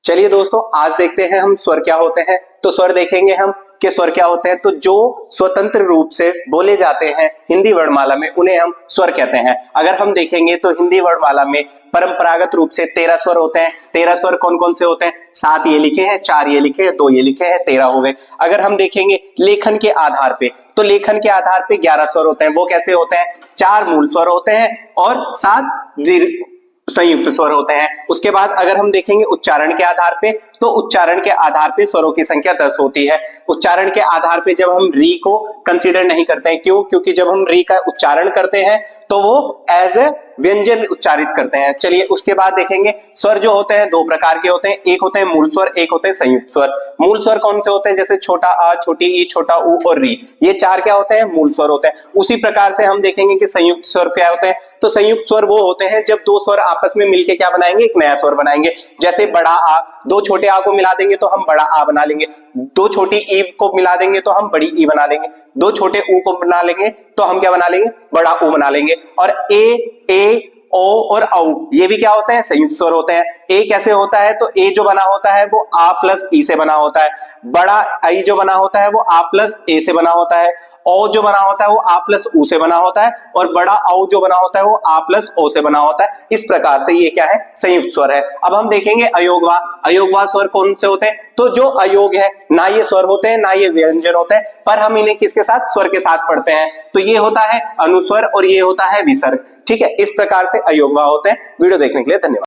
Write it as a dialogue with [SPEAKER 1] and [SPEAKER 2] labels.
[SPEAKER 1] चलिए दोस्तों, आज देखते हैं हम स्वर क्या होते हैं। तो स्वर देखेंगे हम कि स्वर क्या होते हैं। तो जो स्वतंत्र रूप से बोले जाते हैं हिंदी वर्णमाला में उन्हें हम स्वर कहते हैं। अगर हम देखेंगे तो हिंदी वर्णमाला में परंपरागत रूप से 13 स्वर होते हैं। 13 स्वर कौन कौन से होते हैं? 7 ये लिखे हैं, 4 ये लिखे हैं, 2 ये लिखे हैं, 13 हो गए। अगर हम देखेंगे लेखन के आधार पे तो लेखन के आधार पे 11 स्वर होते हैं। वो कैसे होते हैं? 4 मूल स्वर होते हैं और 7 संयुक्त स्वर होते हैं। उसके बाद अगर हम देखेंगे उच्चारण के आधार पे तो उच्चारण के आधार पे स्वरों की संख्या 10 होती है। उच्चारण के आधार पे जब हम री को कंसीडर नहीं करते हैं, क्यों? क्योंकि जब हम री का उच्चारण करते हैं तो वो एज ए व्यंजन उच्चारित करते हैं। चलिए उसके बाद देखेंगे स्वर जो होते हैं 2 प्रकार के होते हैं। एक होते हैं मूल स्वर, एक होते हैं संयुक्त स्वर। मूल स्वर कौन से होते हैं? जैसे छोटा आ, छोटी ई, छोटा ऊ और री, ये 4 क्या होते हैं? मूल स्वर होते हैं। उसी प्रकार से हम देखेंगे कि संयुक्त स्वर क्या होते हैं। तो संयुक्त स्वर वो होते हैं जब 2 स्वर आपस में मिलके क्या बनाएंगे? एक नया स्वर बनाएंगे। जैसे बड़ा आ, 2 छोटे आ को मिला देंगे तो हम बड़ा आ बना लेंगे। 2 छोटी ई को मिला देंगे तो हम बड़ी ई बना लेंगे। 2 छोटे ऊ को बना लेंगे तो हम क्या बना लेंगे? बड़ा ऊ बना लेंगे। और ए, ओ और औ ये भी क्या होते हैं? संयुक्त स्वर होते हैं। ए कैसे होता है? तो ए जो बना होता है वो आ प्लस ई से बना होता है। बड़ा आई जो बना होता है वो आ प्लस ए से बना होता है। ओ जो बना होता है वो आ प्लस ऊ से बना होता है। और बड़ा औ जो बना होता है वो आ प्लस ओ से बना होता है। इस प्रकार से ये क्या है? संयुक्त स्वर है। अब हम देखेंगे अयोगवा। अयोगवा स्वर कौन से होते हैं? तो जो अयोग है ना ये स्वर होते हैं ना ये व्यंजन होते हैं, पर हम इन्हें किसके साथ? स्वर के साथ पढ़ते हैं। तो ये होता है अनुस्वर और ये होता है विसर्ग। ठीक है, इस प्रकार से अयोगवा होते हैं। वीडियो देखने के लिए धन्यवाद।